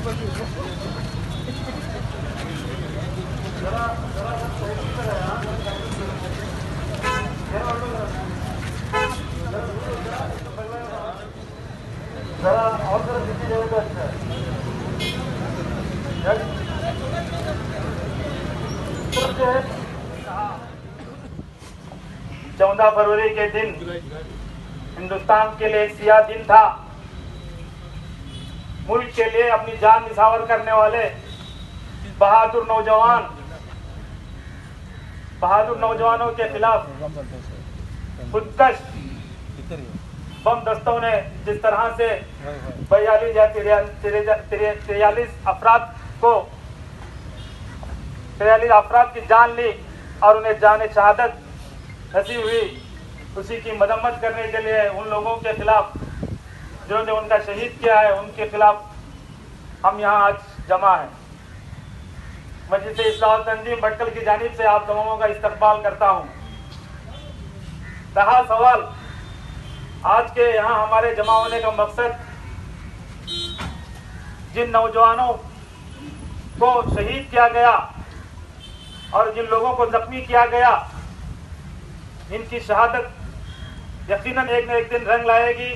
और तरफ दिखी जाए तो अच्छा है। 14 फरवरी के दिन हिंदुस्तान के लिए एक सियाह दिन था। मुल्क के लिए अपनी जान निछावर करने वाले बहादुर नौजवानों के खिलाफ खुदकश बम दस्तों ने जिस तरह से 42 या 43 अफराद की जान ली और उन्हें जाने शहादत नसीब हुई, उसी की मजम्मत करने के लिए उन लोगों के खिलाफ जिन्होंने उनका शहीद किया है, उनके खिलाफ हम यहाँ आज जमा हैं। मस्जिद इस्लाह तंजीम भटकल की जानिब से आप तमामों का इस्तकबाल करता हूँ। रहा सवाल आज के यहाँ हमारे जमा होने का मकसद, जिन नौजवानों को शहीद किया गया और जिन लोगों को जख्मी किया गया, इनकी शहादत यकीनन एक न एक दिन रंग लाएगी।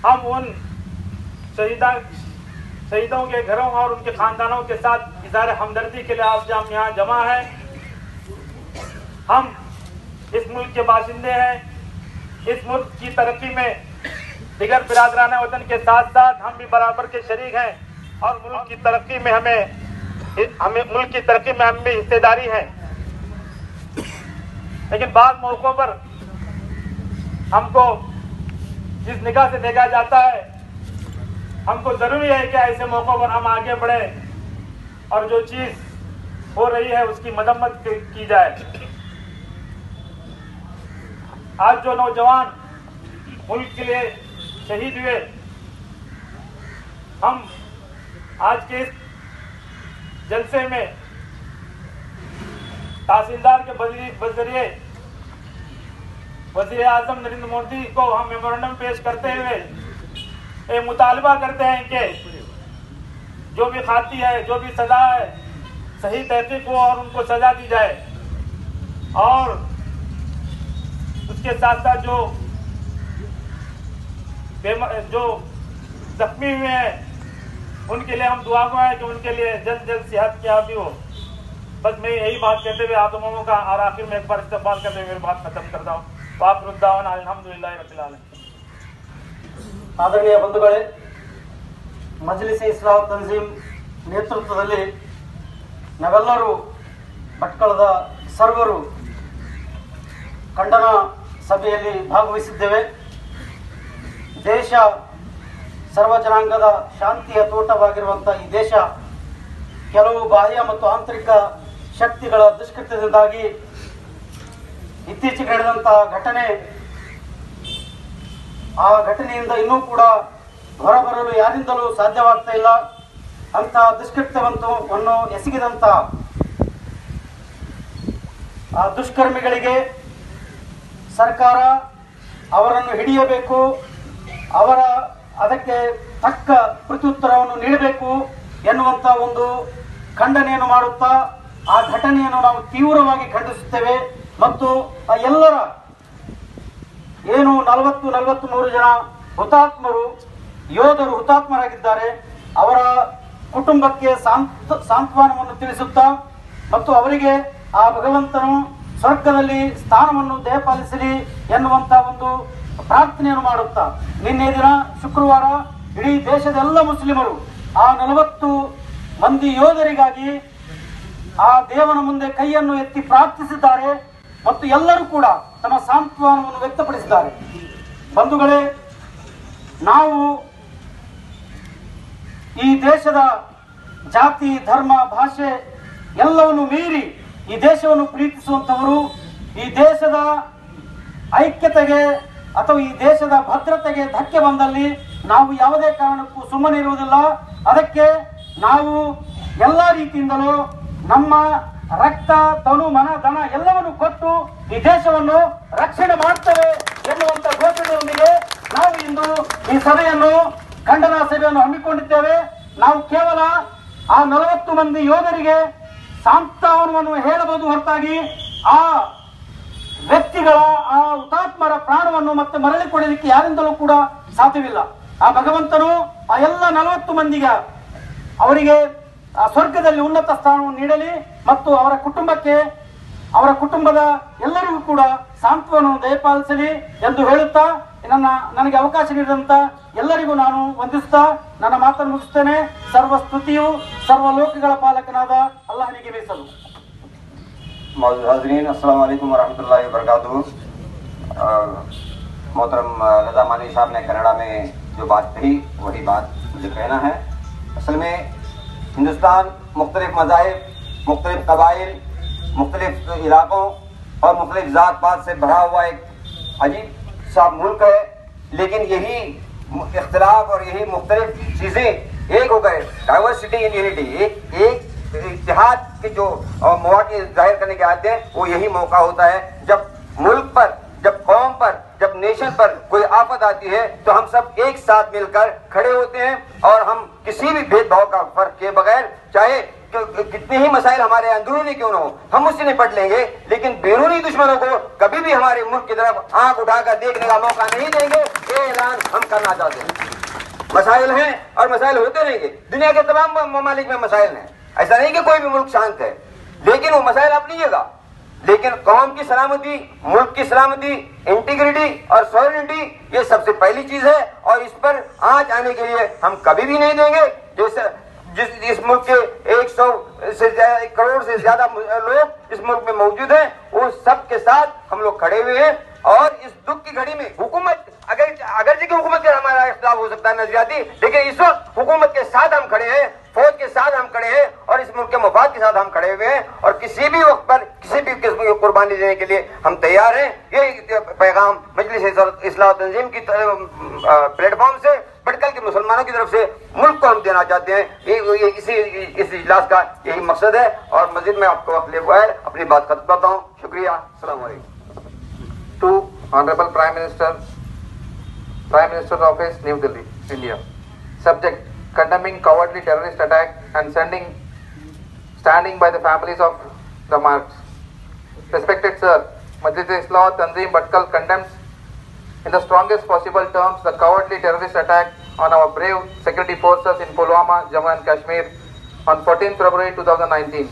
हम उन शहीदों के घरों और उनके खानदानों के साथ इज़हार हमदर्दी के लिए आज हम यहाँ जमा हैं। हम इस मुल्क के बाशिंदे हैं। इस मुल्क की तरक्की में दिगर बिरादराना वतन के साथ साथ हम भी बराबर के शरीक हैं और मुल्क की तरक्की में हम भी हिस्सेदारी है। लेकिन बाद मौकों पर हमको जिस निगाह से देखा जाता है, हमको जरूरी है कि ऐसे मौकों पर हम आगे बढ़े और जो चीज हो रही है उसकी मजम्मत की जाए। आज जो नौजवान मुल्क के लिए शहीद हुए, हम आज के इस जलसे में तहसीलदार के बजरिए वज़ीर आज़म नरेंद्र मोदी को हम मेमोरेंडम पेश करते हुए एक मुतालबा करते हैं कि जो भी खाती है, जो भी सजा है, सही तहकीक हो और उनको सजा दी जाए। और उसके साथ साथ जो जख्मी हुए हैं उनके लिए हम दुआ है कि उनके लिए जल्द सेहत याबी हो। बस मैं यही बात कहते हुए आप दोनों का और आखिर में एक बार इस्तेमाल करते हुए मेरी बात खत्म करता हूँ। अल्हम्दुलिल्लाह रब्बिल आलमीन। आदरणीय बंधुಗಳೇ, ಮಜ್ಲಿಸ್ ಇಸ್ಲಾಹ್ ತಂಜೀಮ್ ನೇತೃತ್ವದಲ್ಲಿ ನಾವೆಲ್ಲರೂ ಭಟ್ಕಳದ ಸರ್ವರು ಖಂಡನ ಸಭೆಯಲ್ಲಿ ಭಾಗವಹಿಸಿದ್ದೇವೆ। ದೇಶ ಸರ್ವ ಜನಾಂಗದ ಶಾಂತಿಯ ತೋಟವಾಗಿರುವಂತಹ ಈ ದೇಶ ಕೆಲವು ಬಾಹ್ಯ ಮತ್ತು ಆಂತರಿಕ ಶಕ್ತಿಗಳ ದುಷ್ಕೃತ್ಯದಿಂದಾಗಿ ಇತ್ತೀಚೆಗೆ ನಡೆದಂತಹ ಘಟನೆ, ಆ ಘಟನೆಯಿಂದ ಇನ್ನೂ ಕೂಡ ಹೊರಬರಲು ಯಾರಿಂದಲೂ ಸಾಧ್ಯವಾಗ್ತಾ ಇಲ್ಲ। ಅಂತ ದುಷ್ಕೃತ್ಯವನ್ನು ಎಸಗಿದಂತ ಆ ದುಷ್ಕರ್ಮಿಗಳಿಗೆ ಸರ್ಕಾರ ಅವರನ್ನು ಹಿಡಿಯಬೇಕು, ಅದಕ್ಕೆ ತಕ್ಕ ಪ್ರತ್ಯುತ್ತರವನ್ನು ನೀಡಬೇಕು ಎನ್ನುವಂತ ಒಂದು ಖಂಡನೆಯನ್ನು ಮಾಡುತ್ತಾ ಆ ಘಟನೆಯನ್ನು ನಾವು ತೀವ್ರವಾಗಿ ಖಂಡಿಸುತ್ತೇವೆ। ಮತ್ತು ಆ ಎಲ್ಲರ ಏನು 43 ಜನ ಹುತಾತ್ಮರು ಯೋಧರು ಹುತಾತ್ಮರಾಗಿದ್ದಾರೆ, ಅವರ ಕುಟುಂಬಕ್ಕೆ ಸಾಂತ್ವನವನ್ನು ತಿಳಿಸುತ್ತಾ ಮತ್ತು ಅವರಿಗೆ ಆ ಭಗವಂತನು ಸ್ವರ್ಗದಲ್ಲಿ ಸ್ಥಾನವನ್ನು ದಯಪಾಲಿಸಲಿ ಎನ್ನುವಂತ ಒಂದು ಪ್ರಾರ್ಥನೆಯನ್ನು ಮಾಡುತ್ತಾ ನಿನ್ನೆ ದಿನ ಶುಕ್ರವಾರ ಇಡೀ ದೇಶದ ಎಲ್ಲ ಮುಸ್ಲಿಮರು ಆ 40 ಮಂದಿ ಯೋಧರಿಗಾಗಿ ಆ ದೇವನ ಮುಂದೆ ಕೈಯನ್ನು ಎತ್ತಿ ಪ್ರಾರ್ಥಿಸಿದ್ದಾರೆ ಮತ್ತು ಎಲ್ಲರೂ ಕೂಡ ತಮ್ಮ ಸಾಂತ್ವನವನ್ನು ವ್ಯಕ್ತಪಡಿಸಿದ್ದಾರೆ। ಬಂಧುಗಳೇ, ನಾವು ಈ ದೇಶದ ಜಾತಿ ಧರ್ಮ ಭಾಷೆ ಎಲ್ಲವನ್ನು ಮೀರಿ ಈ ದೇಶವನ್ನು ಪ್ರೀತಿಸುವಂತವರು, ಈ ದೇಶದ ಐಕ್ಯತೆಗೆ ಅಥವಾ ಈ ದೇಶದ ಭದ್ರತೆಗೆ ಧಕ್ಕೆ ಬಂದಲ್ಲಿ ನಾವು ಯಾವುದೇ ಕಾರಣಕ್ಕೂ ಸುಮ್ಮನೆ ಇರುವುದಿಲ್ಲ। ಅದಕ್ಕೆ ನಾವು ಎಲ್ಲ ರೀತಿಯಿಂದಲೂ ನಮ್ಮ ರಕ್ತ ತನು ಮನ ಧನ ಎಲ್ಲವನ್ನು ಕೊಟ್ಟು ಈ ದೇಶವನ್ನು ರಕ್ಷಣೆ ಮಾಡ್ತೇವೆ ಎನ್ನುವಂತ ಘೋಷಣೆಯೊಂದಿಗೆ ನಾವು ಇಂದು ಈ ಸಭೆಯನ್ನು ಖಂಡನಾ ಸಭೆಯನ್ನು ಹಮ್ಮಿಕೊಂಡಿದ್ದೇವೆ। ನಾವು ಕೇವಲ ಆ 40 ಮಂದಿ ಯೋಧರಿಗೆ ಸಾಂತ್ವನವನ್ನು ಹೇಳಬಹುದು ಹೊರತಾಗಿ ಆ ವ್ಯಕ್ತಿಗಳ ಆ ಹುತಾತ್ಮರ ಪ್ರಾಣವನ್ನು ಮತ್ತೆ ಮರಳಿ ಕೊಡಲಿಕ್ಕೆ ಯಾರಿಂದಲೂ ಕೂಡ ಸಾಧ್ಯವಿಲ್ಲ. ಆ ಭಗವಂತನು ಆ ಎಲ್ಲ 40 ಮಂದಿಗೆ ಅವರಿಗೆ ಆ ಸ್ವರ್ಗದಲ್ಲಿ ಉನ್ನತ ಸ್ಥಾನವನ್ನು ನೀಡಲಿ ಮತ್ತು ಅವರ ಕುಟುಂಬಕ್ಕೆ ಅವರ ಕುಟುಂಬದ ಎಲ್ಲರಿಗೂ ಕೂಡ ಸಾಂತ್ವನವನ್ನು ದಯಪಾಲಿಸಲಿ ಎಂದು ಹೇಳುತ್ತಾ ನನಗೆ ಅವಕಾಶ ನೀಡಿದಂತ ಎಲ್ಲರಿಗೂ ನಾನು ವಂದಿಸುತ್ತಾ ನನ್ನ ಮಾತನ್ನು ಮುಗಿಸುತ್ತೇನೆ. ಸರ್ವ ಸ್ತುತಿಯು ಸರ್ವ ಲೋಕಗಳ ಪಾಲಕನಾದ ಅಲ್ಲಾಹನಿಗೆ ಮೀಸಲು. हाज़रीन अस्सलाम वालेकुम वरहमतुल्लाहि वबरकातुहू। मोहतरम रज़ा मानी साहब ने कनाडा में जो बात कही वही बात मुझे कहना है। असल में हिंदुस्तान मुख्तलिफ मज़ाहिब, मुख्तलिफ कबाइल, मुख्तलिफ इलाकों और मुख्तलिफ ज़ात पात से भरा हुआ एक अजीब सा मुल्क है, लेकिन यही इख्तिलाफ और यही मुख्तलिफ चीज़ें एक हो गए, डाइवर्सिटी इन यूनिटी, एक इत्तेहाद के जो मौके जाहिर करने के आते हैं, वो यही मौका होता है जब मुल्क पर, जब कौम पर, जब नेशन पर कोई आफत आती है तो हम सब एक साथ मिलकर खड़े होते हैं और हम किसी भी भेदभाव का फर्क किए बगैर, चाहे कितने ही मसाइल हमारे अंदरूनी क्यों न हो, हम उससे निपट लेंगे, लेकिन बैरूनी दुश्मनों को कभी भी हमारे मुल्क की तरफ आंख उठाकर देखने का मौका नहीं देंगे। ये ऐलान हम करना चाहते हैं। मसाइल हैं और मसाइल होते रहेंगे, दुनिया के तमाम ममालिक में मसाइल हैं, ऐसा नहीं कि कोई भी मुल्क शांत है, लेकिन वो मसाइल अपनी जगह, लेकिन कौम की सलामती, मुल्क की सलामती, इंटीग्रिटी और सॉवरेनिटी ये सबसे पहली चीज है और इस पर आंच आने के लिए हम कभी भी नहीं देंगे। जैसे इस मुल्क के 100 करोड़ से ज्यादा लोग इस मुल्क में मौजूद हैं, वो सब के साथ हम लोग खड़े हुए हैं और इस दुख की घड़ी में हुकूमत अगर जी की हुकूमत के हमारा इख्तिलाफ हो सकता है नजरियाती, लेकिन इस वक्त हुकूमत के साथ हम खड़े हैं, फौज के साथ हम खड़े हैं और इस मुल्क के मफाद के साथ हम खड़े हुए हैं और किसी भी वक्त पर किसी भी किस्म की कुर्बानी देने के लिए हम तैयार हैं। ये पैगाम मजलिस इस्लाह तंजीम की प्लेटफॉर्म से बढ़कर के मुसलमानों की तरफ से मुल्क को हम देना चाहते हैं। इस इजलास का यही मकसद है और मस्जिद में आपको वक्त ले हुआ है, अपनी बात खत्म करता हूँ। शुक्रिया। अस्सलाम वालेकुम। To Honorable Prime Minister Office, New Delhi, India. Subject: condemning cowardly terrorist attack and standing by the families of the martyrs. Respected Sir, Majlis-e-Islah Tanzeem Bhatkal condemns in the strongest possible terms the cowardly terrorist attack on our brave security forces in Pulwama, Jammu and Kashmir on 14th February 2019.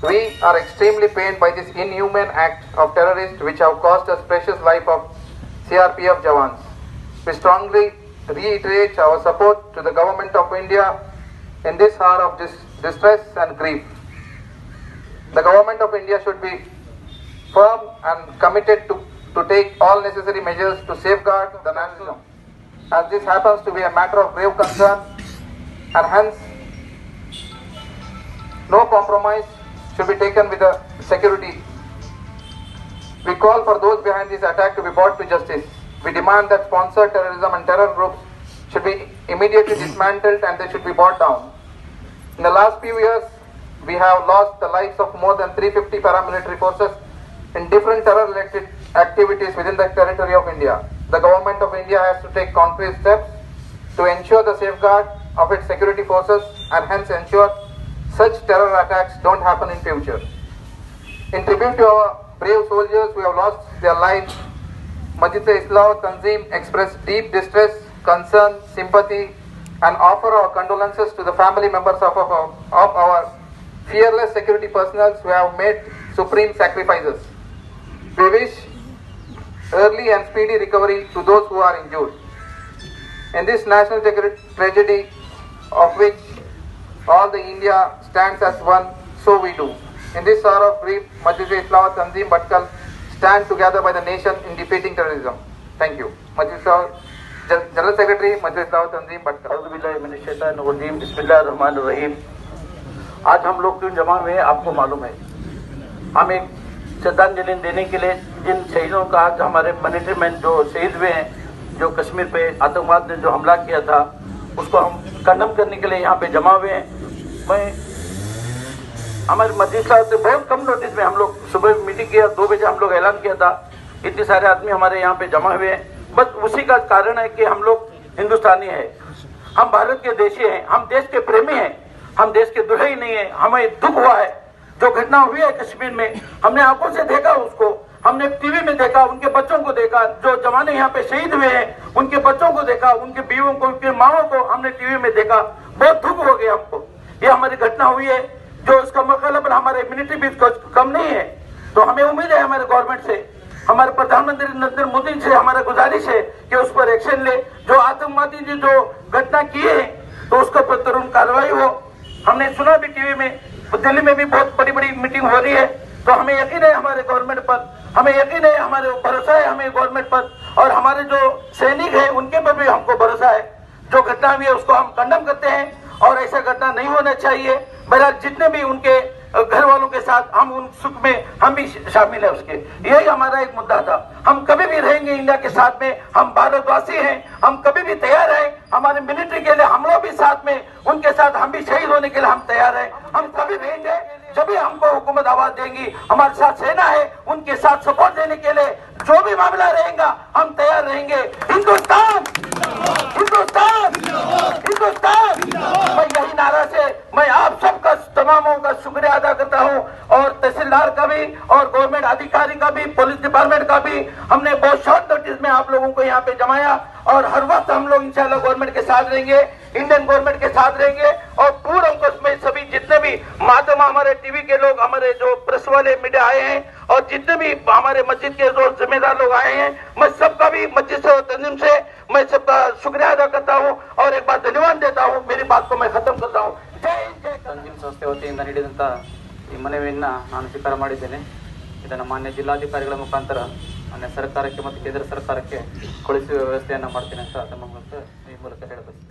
We are extremely pained by this inhumane act of terrorists which have cost us precious life of CRPF Jawans. We strongly reiterate our support to the Government of India in this hour of distress and grief. The Government of India should be firm and committed to take all necessary measures to safeguard the national, as this happens to be a matter of grave concern and hence no compromise should be taken with the security. We call for those behind this attack to be brought to justice. We demand that sponsored terrorism and terror groups should be immediately dismantled and they should be brought down. In the last few years, we have lost the lives of more than 350 paramilitary forces in different terror-related activities within the territory of India. The Government of India has to take concrete steps to ensure the safeguard of its security forces and hence ensure such terror attacks don't happen in future. In tribute to our brave soldiers who have lost their lives, Majlis-e-Islah Tanzeem express deep distress, concern, sympathy and offer our condolences to the family members of our fearless security personnel who have made supreme sacrifices. We wish early and speedy recovery to those who are injured. In this national tragedy of which all the India stands as one, so we do. In this hour of grief, Majlis-e-Islah Tanzeem Bhatkal stand together by the nation in defeating terrorism. Thank you. General Secretary, Majlis-e-Islah Tanzeem Bhatkal. बिस्मिल्लाहिर्रहमानिर्रहीम। आज हम लोग क्यों जमा हुए हैं आपको मालूम है। हम एक श्रद्धांजलि देने के लिए जिन शहीदों का आज हमारे मिलिट्री मैन जो शहीद हुए हैं, जो कश्मीर पे आतंकवाद ने जो हमला किया था, उसको हम कंडम करने के लिए यहाँ पे जमा हुए हैं। मैं हमारे मस्जिद साहब से बहुत कम नोटिस में हम लोग सुबह मीटिंग किया, 2 बजे हम लोग ऐलान किया था, इतने सारे आदमी हमारे यहाँ पे जमा हुए हैं। बस उसी का कारण है कि हम लोग हिंदुस्तानी है हम भारत के देशी हैं, हम देश के प्रेमी हैं, हम देश के द्रोही नहीं है। हमें दुख हुआ है जो घटना हुई है कश्मीर में, हमने आंखों से देखा उसको, हमने टीवी में देखा, उनके बच्चों को देखा, जो जवान यहाँ पे शहीद हुए हैं उनके बच्चों को देखा, उनके बीवियों को, उनके माओ को हमने टीवी में देखा, बहुत दुख हो गया हमको। ये हमारी घटना हुई है जो उसका मुकाबला हमारे इम्यूनिटी भी कम नहीं है। तो हमें उम्मीद है हमारे गवर्नमेंट से, हमारे प्रधानमंत्री नरेंद्र मोदी से हमारा गुजारिश है कि उस पर एक्शन ले। जो आतंकवादी ने जो घटना की है तो उसका पर तुरंत कार्रवाई हो। हमने सुना भी टीवी में, दिल्ली में भी बहुत बड़ी बड़ी मीटिंग हो रही है। तो हमें यकीन है हमारे गवर्नमेंट पर, हमें यकीन है, हमारे भरोसा है हमें गवर्नमेंट पर, और हमारे जो सैनिक हैं उनके पर भी हमको भरोसा है। जो घटना हुई है उसको हम कंडम करते हैं और ऐसा घटना नहीं होना चाहिए। बहरहाल जितने भी उनके घर वालों के साथ हम उन सुख में हम भी शामिल है उसके, यही हमारा एक मुद्दा था। हम कभी भी रहेंगे इंडिया के साथ में, हम भारतवासी हैं, हम कभी भी तैयार हैं। हमारे मिलिट्री के लिए हम लोग भी साथ में, उनके साथ हम भी शहीद होने के लिए हम तैयार हैं। हम कभी रहेंगे जब भी हमको हुकूमत आवाज देंगी, हमारे साथ सेना है, उनके साथ सपोर्ट देने के लिए जो भी मामला रहेगा हम तैयार रहेंगे। हिंदुस्तान हिंदुस्तान हिंदुस्तान, मैं यही नारा से मैं आप सबका तमामों का शुक्रिया अदा करता हूं, और तहसीलदार का भी और गवर्नमेंट अधिकारी का भी, पुलिस डिपार्टमेंट का भी। हमने बहुत शॉर्ट नोटिस में आप लोगों को यहाँ पे जमाया, और हर वक्त हम लोग इंशाल्लाह गवर्नमेंट के साथ रहेंगे, इंडियन गवर्नमेंट के साथ रहेंगे। और पूरा में सभी जितने भी माध्यम, हमारे टीवी के लोग, हमारे जो प्रेस वाले मीडिया आए हैं, और जितने भी हमारे मस्जिद के जो जिम्मेदार लोग आए हैं, मैं सबका भी मस्जिद से तंजीम से मैं सबका शुक्रिया अदा करता हूँ और एक बार धन्यवाद देता हूँ। मेरी बात को मैं खत्म करता हूँ। ಸಂಜೀವ್ ಸಂಸ್ಥೆ ವತಿಯಿಂದ ನೀಡಿದಂಥ ಈ ಮನವಿಯನ್ನು ನಾನು ಸ್ವೀಕಾರ ಮಾಡಿದ್ದೇನೆ. ಇದನ್ನು ಮಾನ್ಯ ಜಿಲ್ಲಾಧಿಕಾರಿಗಳ ಮುಖಾಂತರ ಮಾನ್ಯ ಸರ್ಕಾರಕ್ಕೆ ಮತ್ತು ಕೇಂದ್ರ ಸರ್ಕಾರಕ್ಕೆ ಕಳಿಸುವ ವ್ಯವಸ್ಥೆಯನ್ನು ಮಾಡ್ತೀನಿ ಅಂತ ತಮ್ಮ ಮೂಲಕ ಈ ಮೂಲಕ ಹೇಳಬೇಕು.